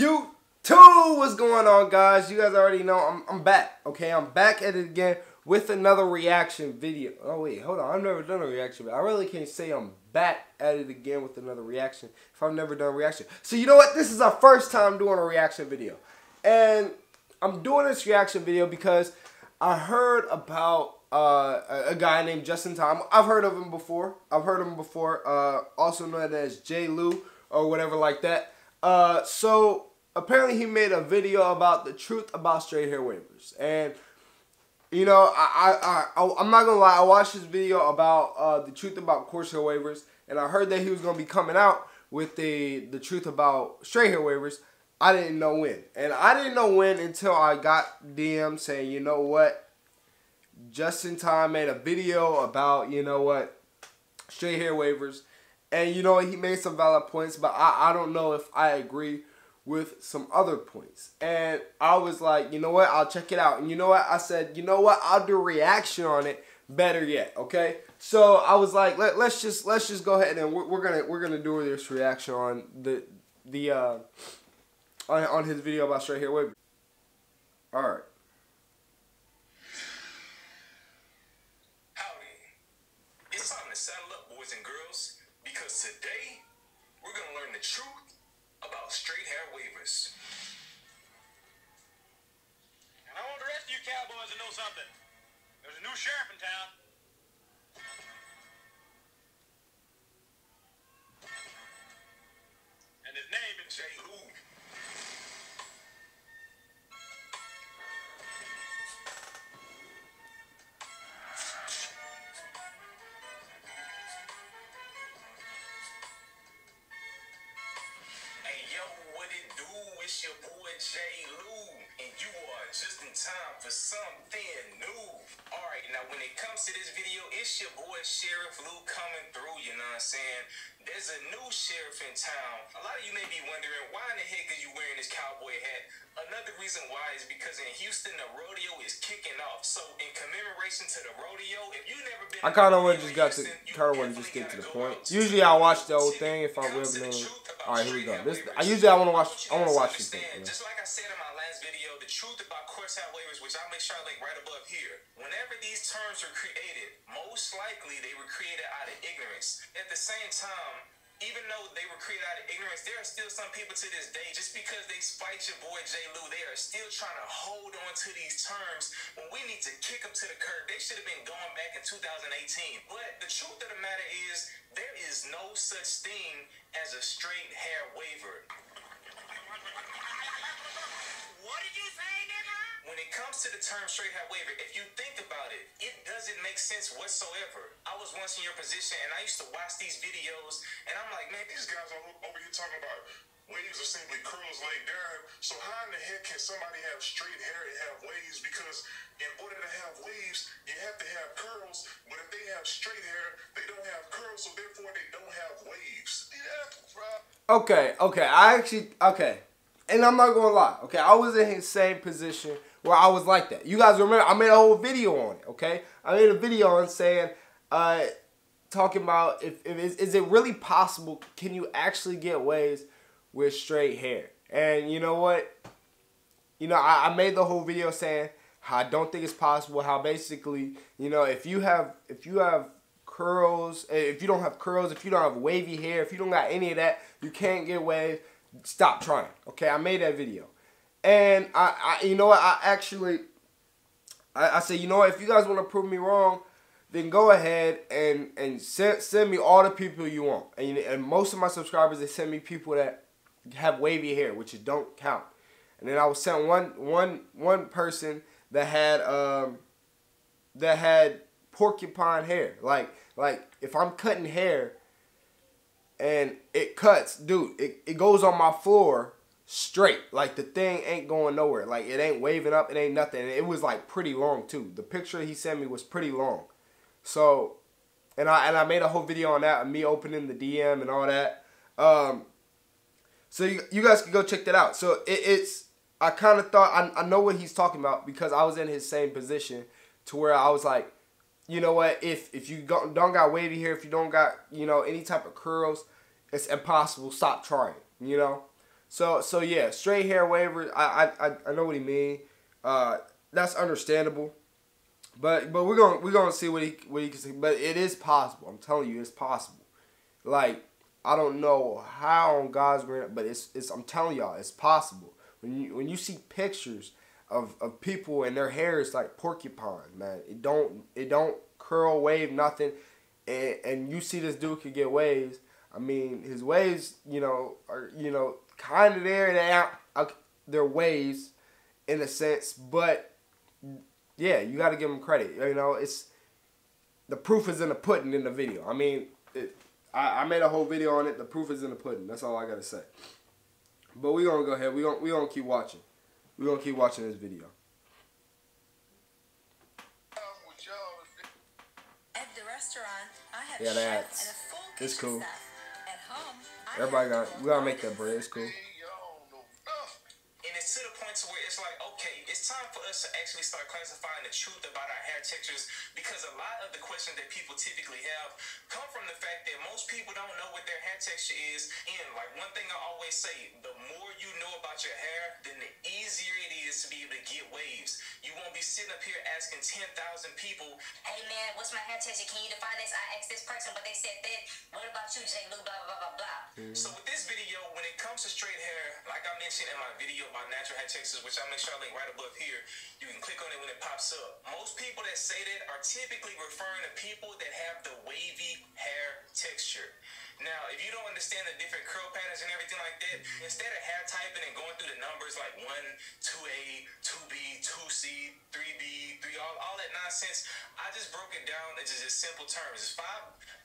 YouTube, what's going on, guys? You guys already know I'm back. Okay, I'm back at it again with another reaction video. Oh wait, hold on. I've never done a reaction video. I really can't say I'm back at it again with another reaction if I've never done a reaction. So you know what? This is our first time doing a reaction video, and I'm doing this reaction video because I heard about a guy named Justin Time. I've heard of him before. Also known as JLew or whatever like that. So apparently he made a video about the truth about straight hair waivers, and you know, I'm not gonna lie, I watched this video about the truth about coarse hair waivers, and I heard that he was gonna be coming out with the truth about straight hair waivers. I didn't know when, and I didn't know when until I got DM saying, you know what, Justin Time made a video about, you know what, straight hair waivers. And you know, he made some valid points, but I don't know if I agree with some other points. And I was like, you know what, I'll check it out. And you know what, I said, you know what, I'll do a reaction on it. Better yet, okay? So I was like, let's just go ahead and we're gonna do this reaction on on his video about straight hair waivers. All right. Because today, we're going to learn the truth about straight hair waivers. And I want the rest of you cowboys to know something. There's a new sheriff in town. And his name is JLew. It's your boy JLew, and you are just in time for something new. Alright, now when it comes to this video, it's your boy Sheriff Lew coming through, you know what I'm saying? There's a new sheriff in town. A lot of you may be wondering, why in the heck are you wearing this cowboy hat? Another reason why is because in Houston, the rodeo is kicking off. So in commemoration to the rodeo, if you've never been... I kind of want to get to the point. Usually I watch the whole thing if I'm really doing it. Alright, here we go. I want to watch this thing. Yeah. Just like I said in my last video, the truth about coarse hair waivers, which I'll make sure I link right above here. Whenever these terms were created, most likely they were created out of ignorance. At the same time, even though they were created out of ignorance, there are still some people to this day, just because they spite your boy JLew, they are still trying to hold on to these terms when we need to kick them to the curb. They should have been going back in 2018. But the truth of the matter is, there is no such thing as a straight hair waiver. What did you say, nigga? When it comes to the term straight hair waiver, if you think about it, it doesn't make sense whatsoever. I was once in your position, and I used to watch these videos, and I'm like, man, these guys are over here talking about waves are simply curls laid down. So how in the heck can somebody have straight hair and have waves? Because in order to have waves, you have to have curls. But if they have straight hair, they don't have curls, so therefore they don't have waves. Yeah, bro. Okay. And I'm not gonna lie, okay? I was in his same position where I was like that. You guys remember, I made a whole video on it, okay? I made a video on saying, talking about is it really possible, can you actually get waves with straight hair? And you know what? You know, I made the whole video saying how I don't think it's possible, how basically, you know, if you have curls, if you don't have curls, if you don't have wavy hair, if you don't got any of that, you can't get waves. Stop trying. Okay, I made that video, and I you know what, I said, you know what, if you guys want to prove me wrong, then go ahead and send me all the people you want. And most of my subscribers, they send me people that have wavy hair, which don't count. And then I was sent one person that had porcupine hair. Like if I'm cutting hair and it cuts, dude, it goes on my floor straight. Like the thing ain't going nowhere. Like it ain't waving up, it ain't nothing. And it was like pretty long too. The picture he sent me was pretty long. So, and I made a whole video on that, of me opening the DM and all that. So you guys can go check that out. So I kind of thought, I know what he's talking about because I was in his same position to where I was like, you know what, if you don't got wavy hair, if you don't got, you know, any type of curls, it's impossible. Stop trying, you know. So yeah, straight hair waivers. I know what he mean. That's understandable. But we're gonna see what he can say. But it is possible. I'm telling you, it's possible. Like, I don't know how on God's green, but it's I'm telling y'all, it's possible. When you see pictures of people and their hair is like porcupine, man. It don't curl, wave, nothing. And you see this dude can get waves. I mean, his waves, are kind of there. They're waves in a sense, but yeah, you got to give him credit. It's the proof is in the pudding in the video. I mean, I made a whole video on it. The proof is in the pudding. That's all I gotta say. But we're gonna go ahead. We're gonna keep watching. We're gonna keep watching this video. At the restaurant, I have Yeah, chef and a full it's kitchen cool. staff. At home, Everybody we gotta make that bread. It's cool. And it's to the point to where it's like, okay, it's time for us to actually start classifying the truth about our hair textures, because a lot of the questions that people typically have come from the fact that most people don't know what their hair texture is. And like one thing I always say, the more you know about your hair, then the easier it is to be able to get waves. You won't be sitting up here asking 10,000 people, hey man, what's my hair texture? Can you define this? I asked this person, but they said that. What about you, JLew? Blah, blah, blah, blah. So with this video, when it comes to straight hair, like I mentioned in my video about natural hair textures, which I'll make sure I link right above here, you can click on it when it pops up. Most people that say that are typically referring to people that have the wavy hair texture. Now, if you don't understand the different curl patterns and everything like that, instead of hair typing and going through the numbers like 1, 2A, 2B, 2C, 3B, 3, all that nonsense, I just broke it down into just simple terms. It's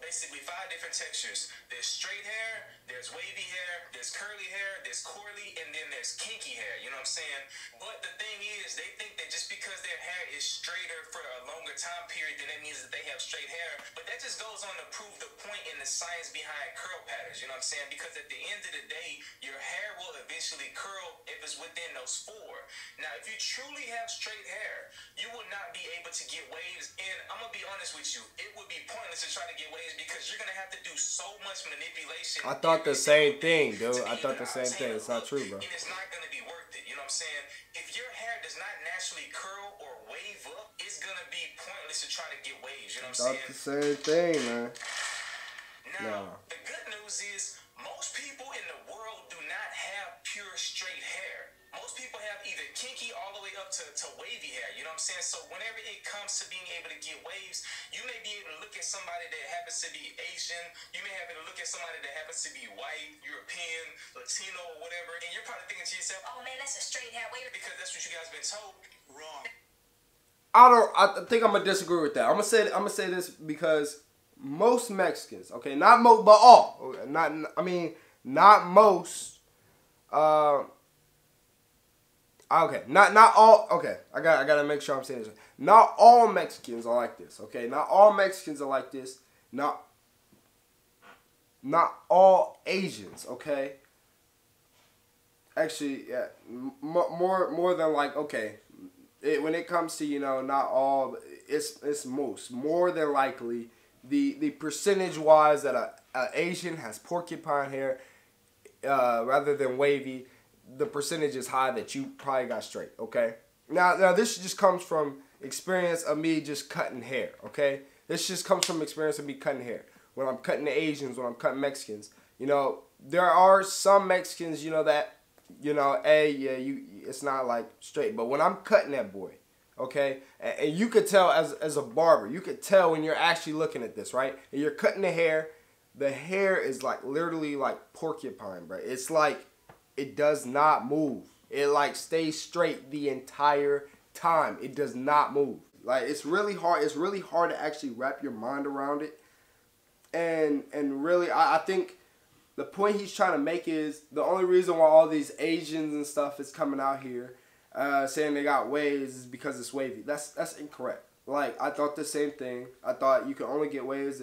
basically five different textures. There's straight hair, there's wavy hair, there's curly hair, there's curly, and then there's kinky hair. You know what I'm saying? But the thing is, they think that just because their hair is straighter for a longer time period, then that means that they have straight hair. But that just goes on to prove the point in the science behind curl patterns. You know what I'm saying? Because at the end of the day, your hair will eventually curl if it's within those four. Now, if you truly have straight hair, you will not be able to get waves. And I'm going to be honest with you, it would be pointless to try to get waves because you're going to have to do so much manipulation. I thought the same thing, dude. I thought the same thing. It's not true, bro. And it's not going to be worth it. You know what I'm saying? If your hair does not naturally curl or wave up, it's going to be pointless to try to get waves. You know what I'm saying? Thought the same thing, man. Now, the good news is most people in the world do not have pure straight hair. Most people have either kinky all the way up to wavy hair. You know what I'm saying? So whenever it comes to being able to get waves, you may be able to look at somebody that happens to be Asian. You may have to look at somebody that happens to be white, European, Latino, or whatever. And you're probably thinking to yourself, Oh man, that's a straight hair wave. because that's what you guys been told. Wrong. I think I'm gonna disagree with that. I'm gonna say this because most Mexicans, okay, not most, but all, not most. Okay, not all. Okay, I gotta make sure I'm saying this. Not all Mexicans are like this. Okay, not all Mexicans are like this. Not all Asians. Okay. Actually, yeah, more than like, okay. When it comes to not all, it's most more than likely the percentage wise that a Asian has porcupine hair rather than wavy. The percentage is high that you probably got straight, okay? Now this just comes from experience of me just cutting hair, okay? This just comes from experience of me cutting hair. When I'm cutting the Asians, when I'm cutting Mexicans, there are some Mexicans, that, it's not like straight. But when I'm cutting that boy, okay, and you could tell as a barber, you could tell when you're actually looking at this, right? And you're cutting the hair is like literally like porcupine, bro. It's like, it does not move. It like stays straight the entire time. It does not move. Like, it's really hard. It's really hard to actually wrap your mind around it. And really, I think the point he's trying to make is the only reason why all these Asians and stuff is coming out here saying they got waves is because it's wavy. That's incorrect. Like, I thought the same thing. I thought you can only get waves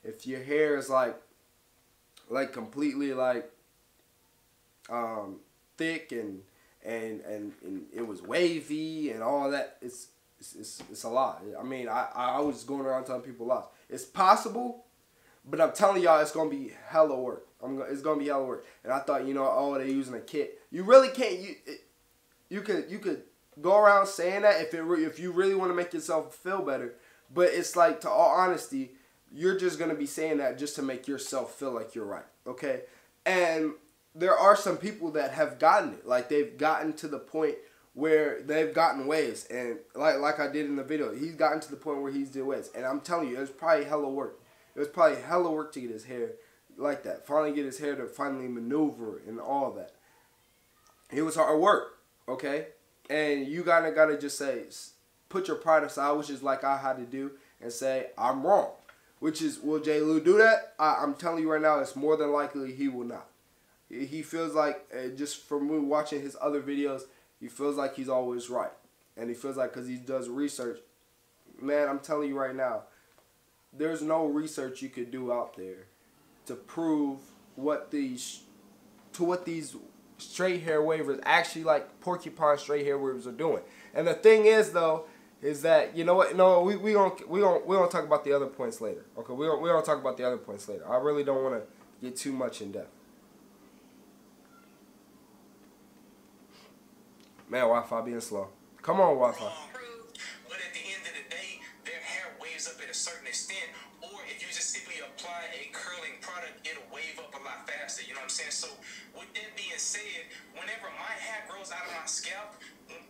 if your hair is like completely like thick and it was wavy and all that. It's a lot. I mean, I was going around telling people lots. It's possible, But I'm telling y'all, it's gonna be hella work. It's gonna be hella work. And I thought, you know, oh, they're using a kit. You really can't. You could go around saying that if you really want to make yourself feel better. But it's like, to all honesty, you're just gonna be saying that just to make yourself feel like you're right. Okay. And there are some people that have gotten it. Like, they've gotten to the point where they've gotten waves. And like I did in the video, he's gotten to the point where he's did waves. And I'm telling you, it was probably hella work. It was probably hella work to get his hair like that. Finally get his hair to finally maneuver and all that. It was hard work, okay? And you gotta just say, put your pride aside, which is like I had to do, and say, I'm wrong. Which is, will JLew do that? I'm telling you right now, it's more than likely he will not. He feels like, just from me watching his other videos, he feels like he's always right. And he feels like, because he does research, man, I'm telling you right now, there's no research you could do out there to prove what these straight hair waivers, actually like porcupine straight hair waivers, are doing. And the thing is, though, is that, you know what? No, we gonna talk about the other points later. Okay, we gonna talk about the other points later. I really don't want to get too much in depth. Man, Wi-Fi being slow. Come on, Wi-Fi. But at the end of the day, their hair waves up at a certain extent. Or if you just simply apply a curling product, it'll wave up a lot faster. You know what I'm saying? So with that being said, whenever my hair grows out of my scalp,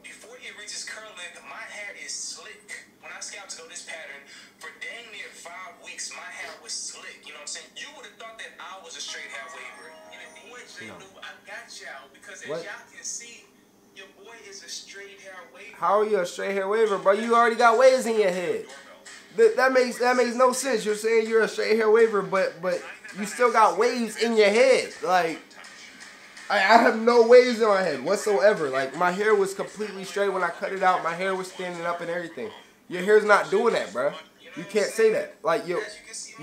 before it reaches curl length, my hair is slick. When I scalp to go this pattern, for dang near 5 weeks, my hair was slick. You know what I'm saying? You would have thought that I was a straight hair waver. And if boy JLew, I got y'all, because as y'all can see, your boy is a straight hair waver. How are you a straight hair waver, bro? You already got waves in your head. That makes no sense. You're saying you're a straight hair waver, but you still got waves in your head. Like, I have no waves in my head whatsoever. Like, my hair was completely straight when I cut it out. My hair was standing up and everything. Your hair's not doing that, bro. You can't say that. Like, you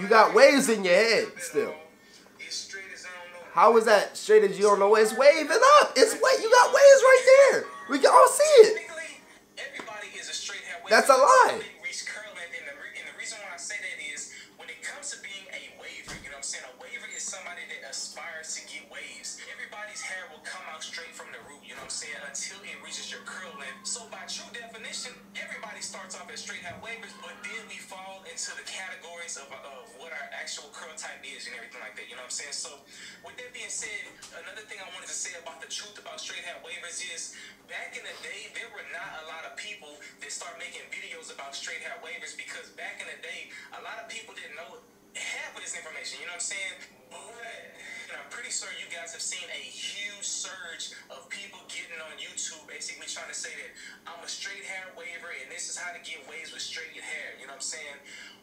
got waves in your head still. How is that straight as you don't know? It's waving up. It's wave. You got waves right there. We can all see it. That's a lie. And the reason why I say that is, when it comes to being a waver, you know what I'm saying? A waver is somebody that aspires to get waves. Everybody's hair will come out straight from the root, you know what I'm saying, until it reaches your curl length. So by true definition, everybody starts off as straight hair wavers, but then we fall into the categories of what our actual curl type is and everything like that, you know what I'm saying? So with that being said, another thing I wanted to say about the truth about straight hair wavers is, back in the day, there were not a lot of people that start making videos about straight hair wavers, because back in the day, a lot of people didn't know half of this information, you know what I'm saying? But I'm pretty sure you guys have seen a huge surge of people getting on YouTube basically trying to say that I'm a straight hair waver and this is how to get waves with straight hair, you know what I'm saying?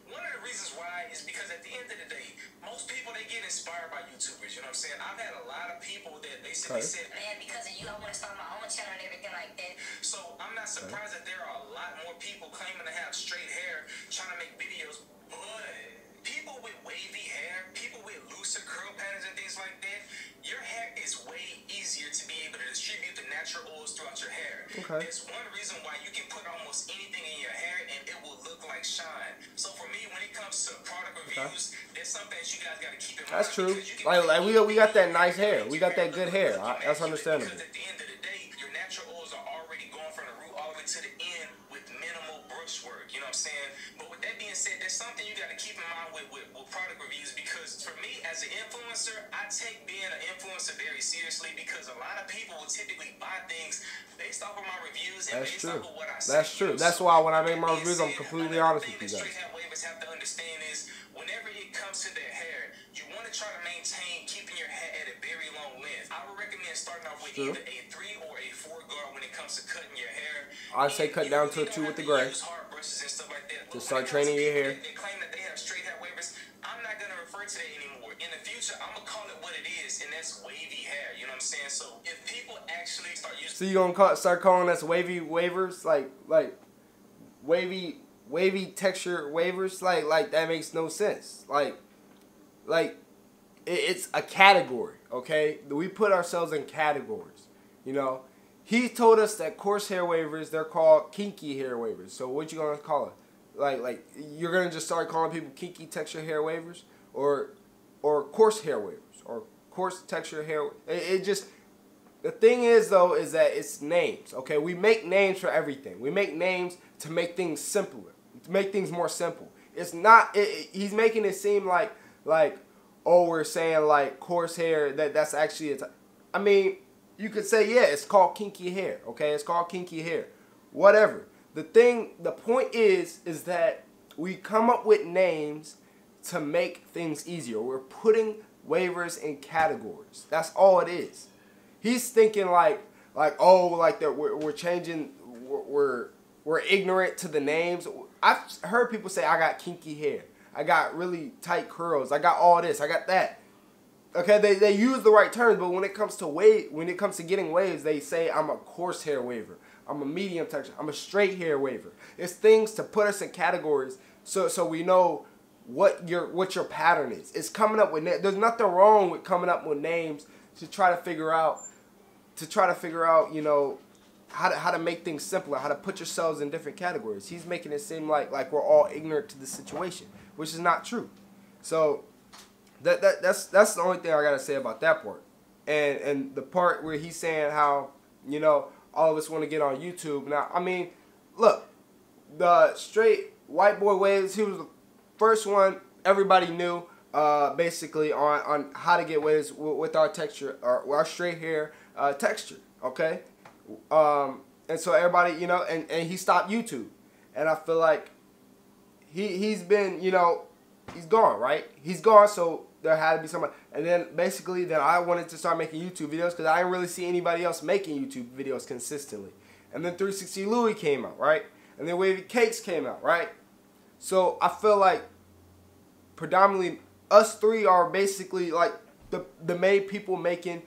One of the reasons why is because at the end of the day, most people, they get inspired by YouTubers, you know what I'm saying? I've had a lot of people that basically said, man, because of you, I want to start my own channel and everything like that. So I'm not surprised that there are a lot more people claiming to have straight hair trying to make videos, but people with wavy hair, people with looser curl patterns and things like that, your hair is way easier to be able to distribute the natural oils throughout your hair. Okay. There's one reason why you can put almost anything in your hair and it will look like shine. So for me, when it comes to product reviews, there's something that you guys got to keep in mind. That's true. Like we got that nice hair. We got that good hair. That's understandable. Because at the end of the day, your natural oils are already going from the root all the way to the end with minimal brushwork. You know what I'm saying? But with that being said, there's something you got to keep in mind with product reviews, because for me as an influencer, I take being an influencer very seriously, because a lot of people will typically buy things based off of my reviews and based off of what I say. That's true. That's why when I make my reviews, I'm completely honest with you guys. Straight hair wavers have to understand is, whenever it comes to their hair, you want to try to maintain keeping your hair at a very long length. I would recommend starting off with either a 3 or a 4 guard when it comes to cutting your hair. I'd say cut down to a 2 with the gray. To start training your hair. They claim that they have straight hair wavers. I'm not going to refer to that anymore. In the future, I'm going to call it what it is, and that's wavy hair. You know what I'm saying? So if people actually start using... So you going to start calling us wavy wavers? Like wavy texture wavers? Like that makes no sense. Like it's a category, okay? We put ourselves in categories, you know? He told us that coarse hair wavers, they're called kinky hair wavers. So what you going to call it? Like you're going to just start calling people kinky texture hair wavers? or coarse hair waivers or coarse texture hair. It just, the thing is though is that it's names. Okay, we make names for everything. We make names to make things simpler, to make things more simple. It's not. He's making it seem like oh, we're saying like coarse hair. That's actually a I mean, you could say, yeah, it's called kinky hair. Okay, it's called kinky hair. Whatever. The point is that we come up with names to make things easier. We're putting waivers in categories. That's all it is. He's thinking like oh, like that we're changing. We're ignorant to the names. I've heard people say I got kinky hair. I got really tight curls. I got all this. I got that. Okay, they use the right terms, but when it comes to getting waves, they say I'm a coarse hair waiver, I'm a medium texture, I'm a straight hair waiver. It's things to put us in categories so we know what your pattern is. It's coming up with there's nothing wrong with coming up with names to try to figure out you know how to make things simpler, how to put yourselves in different categories. He's making it seem like we're all ignorant to the situation, which is not true. So that's the only thing I gotta say about that part. And the part where he's saying how, you know, all of us want to get on YouTube. Now, I mean, look, the straight white boy waves, he was the first one everybody knew basically on how to get waves with our texture, or our straight hair texture, okay? And so everybody, you know, and he stopped YouTube. And I feel like he's been, you know, he's gone, right? He's gone, so there had to be somebody. And then basically then I wanted to start making YouTube videos because I didn't really see anybody else making YouTube videos consistently. And then 360 Louie came out, right? And then Wavy Cakes came out, right? So I feel like predominantly us three are basically like the main people making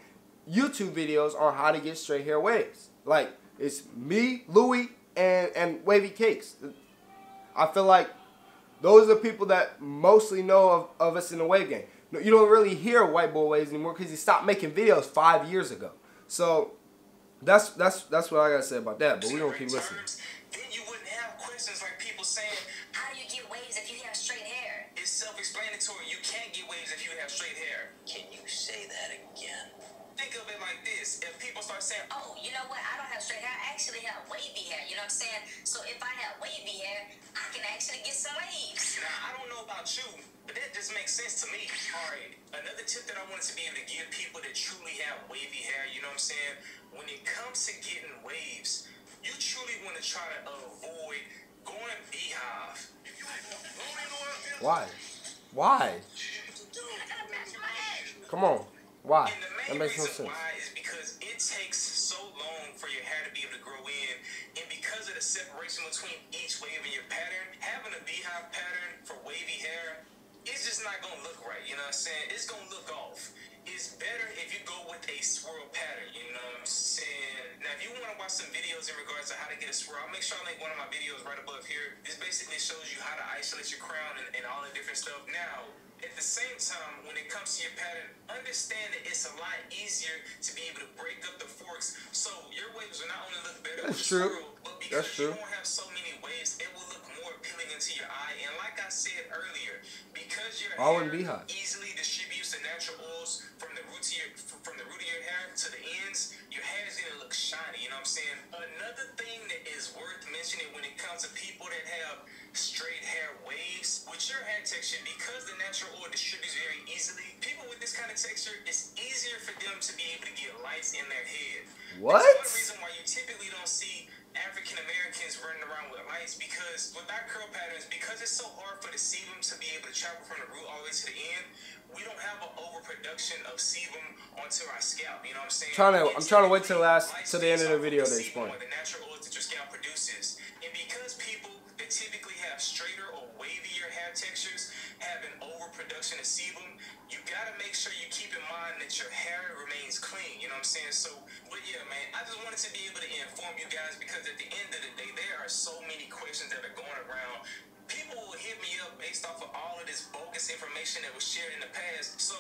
YouTube videos on how to get straight hair waves. Like, it's me, Louie, and Wavy Cakes. I feel like those are the people that mostly know of us in the wave game. You don't really hear White Boy Waves anymore because he stopped making videos 5 years ago. So that's what I gotta say about that. But we don't keep listening. Then you wouldn't have questions like people saying, How do you get waves if you have straight hair? it's self-explanatory. You can't get waves if you have straight hair. Can you say that again? Think of it like this. If people start saying, Oh, you know what? I don't have straight hair. I actually have wavy hair. You know what I'm saying? So if I have wavy hair, I can actually get some waves. now, I don't know about you, but that just makes sense to me. All right, another tip that I wanted to be able to give people that truly have wavy hair, you know what I'm saying? When it comes to getting waves, you truly want to try to avoid going beehive. Why? Why? Come on. Why? And the That main makes no reason sense. why is because it takes so long for your hair to be able to grow in, and because of the separation between each wave and your pattern, having a beehive pattern for wavy hair, it's just not gonna look right. You know what I'm saying? It's gonna look off. It's better if you go with a swirl pattern. You know what I'm saying? Now, if you want to watch some videos in regards to how to get a swirl, I'll make sure I link one of my videos right above here. This basically shows you how to isolate your crown and all the different stuff. Now, at the same time, when it comes to your pattern, understand that it's a lot easier to be able to break up the forks, so your waves will not only look better That's with true. swirl, but because That's you true. don't have so many waves, it will look more appealing into your eye. And like I said earlier, because your All in hair beehive. easily distributes the natural oils from the root of your hair to the ends, your hair is gonna look shiny. You know what I'm saying? Another thing that is worth mentioning when it comes to people that have straight hair waves, with your hair texture, because the natural oil distributes very easily, people with this kind of texture, it's easier for them to be able to get lights in their head. What? That's one reason why you typically don't see African Americans running around with lights, because with our curl patterns, because it's so hard for the sebum to be able to travel from the root all the way to the end, we don't have an overproduction of sebum onto our scalp. You know what I'm saying? I'm trying to wait till the end of the video to explain. The natural oils that your scalp produces, and because people that typically have straighter or wavier hair textures have an overproduction of sebum, you gotta make sure you keep in mind that your hair remains clean. You know what I'm saying? So, but yeah, man, I just wanted to be able to inform you guys, because at the end of the day, there are so many questions that are going around. People will hit me up based off of all of this bogus information that was shared in the past. So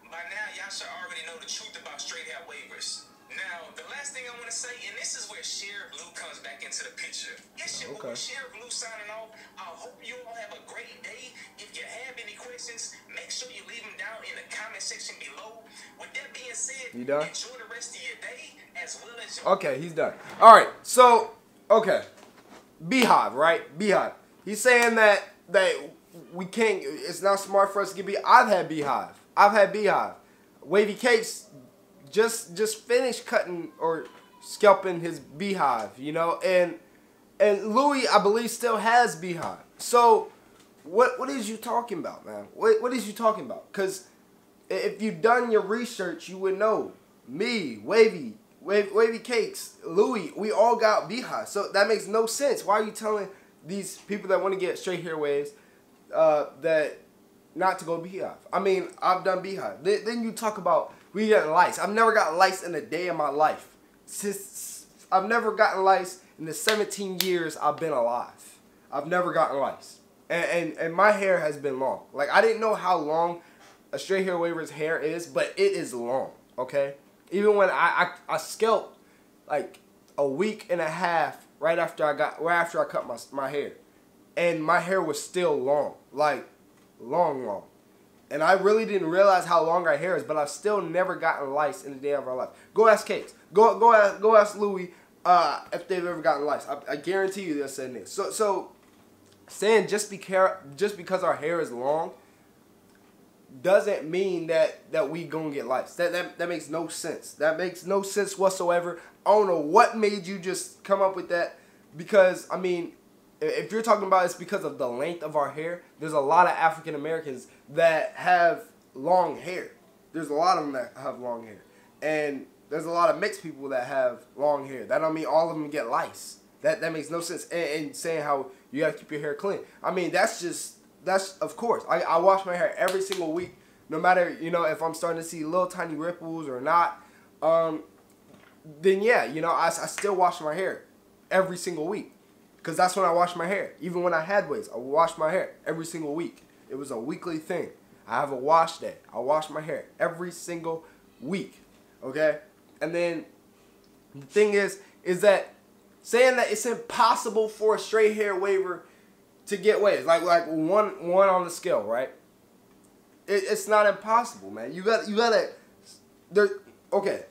by now, y'all should already know the truth about straight hair waivers. Now, the last thing I want to say, and this is where JLew comes back into the picture. It's your boy JLew signing off. I hope you all have a great day. If you have any questions, make sure you leave them down in the comment section below. With that being said, you done? Enjoy the rest of your day as well as your... Okay, he's done. All right, so, okay. Beehive, right? Beehive. He's saying that we can't, it's not smart for us to get Beehive. I've had Beehive. I've had Beehive. Wavy Cakes just finished cutting or scalping his Beehive, you know, and Louis, I believe, still has Beehive. So what is you talking about, man? What is you talking about? Because if you've done your research, you would know. Me, Wavy Cakes, Louis, we all got Beehive. So that makes no sense. Why are you telling these people that want to get straight hair waves that not to go Beehive? I mean, I've done Beehive. Then you talk about we getting lice. I've never gotten lice in a day of my life. I've never gotten lice in the 17 years I've been alive. I've never gotten lice. And my hair has been long. Like, I didn't know how long a straight hair waver's hair is, but it is long, okay? Even when I scalped like a week and a half right after I cut my hair. And my hair was still long. Like, long. And I really didn't realize how long our hair is, but I've still never gotten lice in a day of our life. Go ask Cakes. Go ask Louis if they've ever gotten lice. I guarantee you they'll say this. So saying just because our hair is long doesn't mean that we gonna get lice. That makes no sense. That makes no sense whatsoever. I don't know what made you just come up with that, because I mean, if you're talking about it's because of the length of our hair, there's a lot of African Americans that have long hair. There's a lot of them that have long hair. And there's a lot of mixed people that have long hair. That don't mean all of them get lice. That makes no sense. And saying how you gotta keep your hair clean. I mean, that's of course. I wash my hair every single week, no matter, you know, if I'm starting to see little tiny ripples or not. Then yeah, you know, I still wash my hair every single week. Because that's when I wash my hair. Even when I had waves, I wash my hair every single week. It was a weekly thing. I have a wash day. I wash my hair every single week. Okay? And then the thing is that saying that it's impossible for a straight hair waver to get waves, like one on the scale, right? It's not impossible, man. You gotta there. Okay.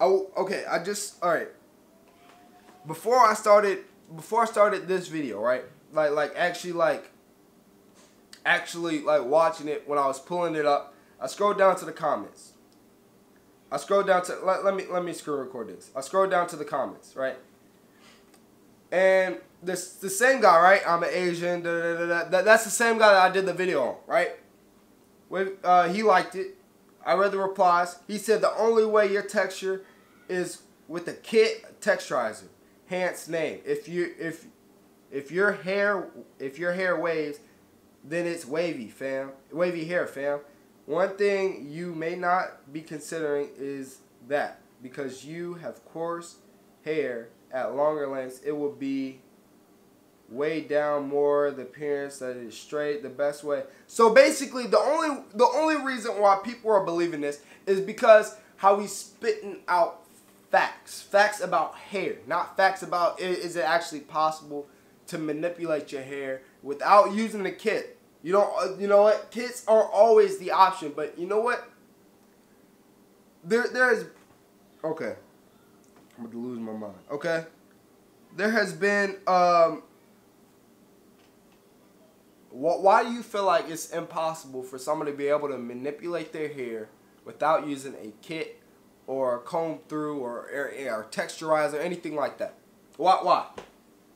All right. Before I started this video, right? Actually watching it, when I was pulling it up, I scrolled down to the comments. Let me screen record this. I scrolled down to the comments, right? And the same guy, right? I'm an Asian. That's the same guy that I did the video on, right? He liked it. I read the replies. He said the only way your texture is with a kit texturizer. Hence name. If your hair waves, then it's wavy, fam. Wavy hair, fam. One thing you may not be considering is that because you have coarse hair at longer lengths, it will be weighed down more. The appearance that it is straight, the best way. So basically, the only reason why people are believing this is because how he's spitting out facts about hair, not facts about is it actually possible to manipulate your hair without using the kit. You know what? Kits are always the option, but you know what? There's okay. I'm going to lose my mind. Okay? There has been why do you feel like it's impossible for someone to be able to manipulate their hair without using a kit or a comb through or texturizer, anything like that? Why?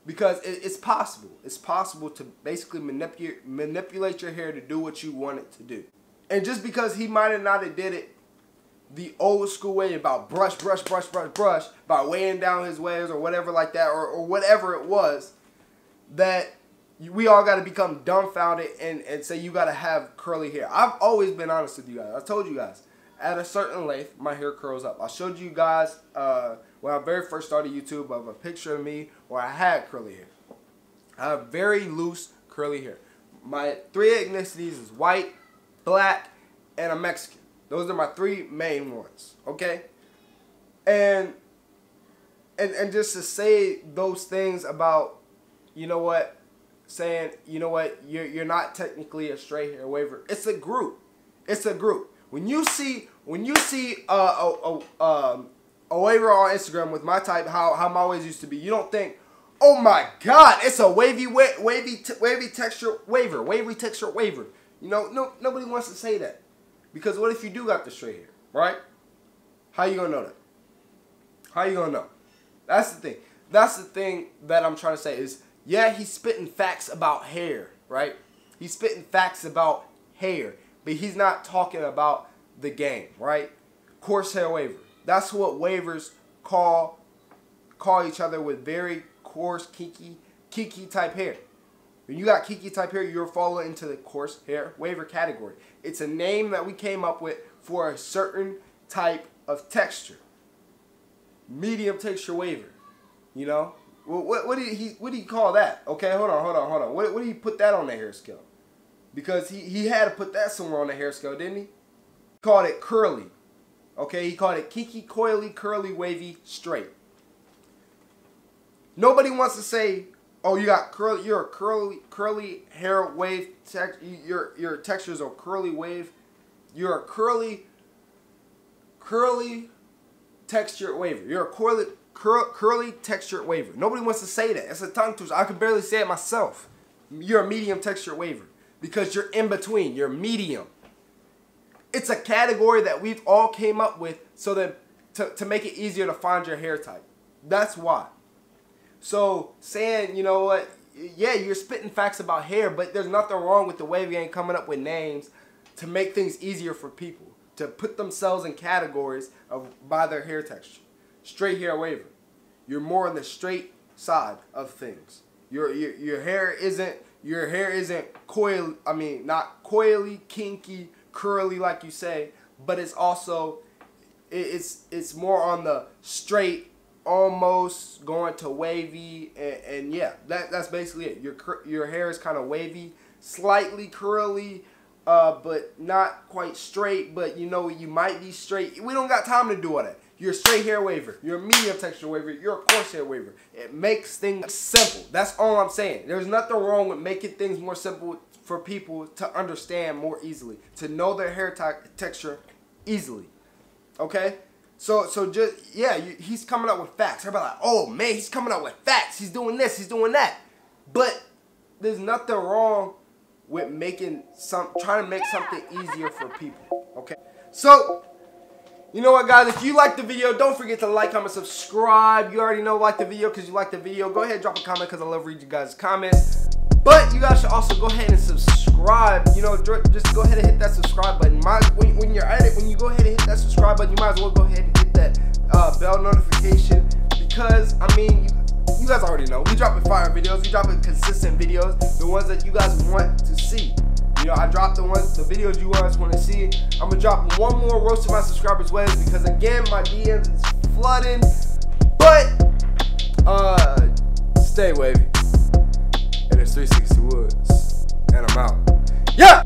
Because it's possible. It's possible to basically manipulate your hair to do what you want it to do. And just because he might have not have did it the old school way about brush, by weighing down his waves or whatever like that, or whatever it was, that we all got to become dumbfounded and say you got to have curly hair. I've always been honest with you guys. I told you guys, at a certain length, my hair curls up. I showed you guys when I very first started YouTube of a picture of me where I had curly hair. I have very loose curly hair. My three ethnicities is white, black, and a Mexican. Those are my three main ones, okay? And just to say those things about, you know what, saying, you know what, you're not technically a straight hair waver. It's a group. It's a group. When you see a waver on Instagram with my type, how my waves used to be, you don't think, oh my God, it's a wavy texture waver, wavy texture waver. You know, nobody wants to say that, because what if you do got the straight hair, right? How you gonna know that? How you gonna know? That's the thing. That's the thing that I'm trying to say is, yeah, he's spitting facts about hair, right? He's spitting facts about hair, but he's not talking about the game, right? Coarse hair waver. That's what wavers call each other, with very coarse, kinky type hair. When you got kinky type hair, you're falling into the coarse hair waver category. It's a name that we came up with for a certain type of texture. Medium texture waver, you know. What do you call that? Okay, hold on. What do you put that on the hair scale? Because he had to put that somewhere on the hair scale, didn't he? Called it curly. Okay, he called it kinky, coily, curly, wavy, straight. Nobody wants to say, oh, you got curly. You're a curly hair wave. Your textures are curly wave. You're a curly textured waver. You're a curly textured waver. Nobody wants to say that. It's a tongue twister. I can barely say it myself. You're a medium textured waver because you're in between. You're medium. It's a category that we've all came up with so that to make it easier to find your hair type. That's why. So saying, you know what, yeah, you're spitting facts about hair, but there's nothing wrong with the wave game coming up with names to make things easier for people, to put themselves in categories by their hair texture. Straight hair waver. You're more on the straight side of things. Your hair isn't coily. I mean, not coily, kinky, curly like you say, but it's also it's more on the straight, almost going to wavy, and yeah, that's basically it. Your hair is kind of wavy, slightly curly, but not quite straight. But you know, you might be straight. We don't got time to do all that. You're a straight hair waver. You're a medium texture waver. You're a coarse hair waver. It makes things simple. That's all I'm saying. There's nothing wrong with making things more simple for people to understand more easily, to know their hair texture easily. Okay? So just, yeah, he's coming up with facts. Everybody like, oh man, he's coming up with facts. He's doing this, he's doing that. But there's nothing wrong with trying to make something easier for people. Okay? So, you know what, guys? If you liked the video, don't forget to like, comment, subscribe. You already know like the video because you like the video. Go ahead and drop a comment because I love reading you guys' comments. But you guys should also go ahead and subscribe. You know, just go ahead and hit that subscribe button. When you're at it, when you go ahead and hit that subscribe button, you might as well go ahead and hit that bell notification, because I mean, you guys already know we dropping fire videos. We dropping consistent videos, the ones that you guys want to see. You know, I dropped the videos you guys want to see. I'm gonna drop one more roast to my subscribers' ways, because again, my DMs is flooding. But stay wavy. And it's 360 Woods, and I'm out. Yeah.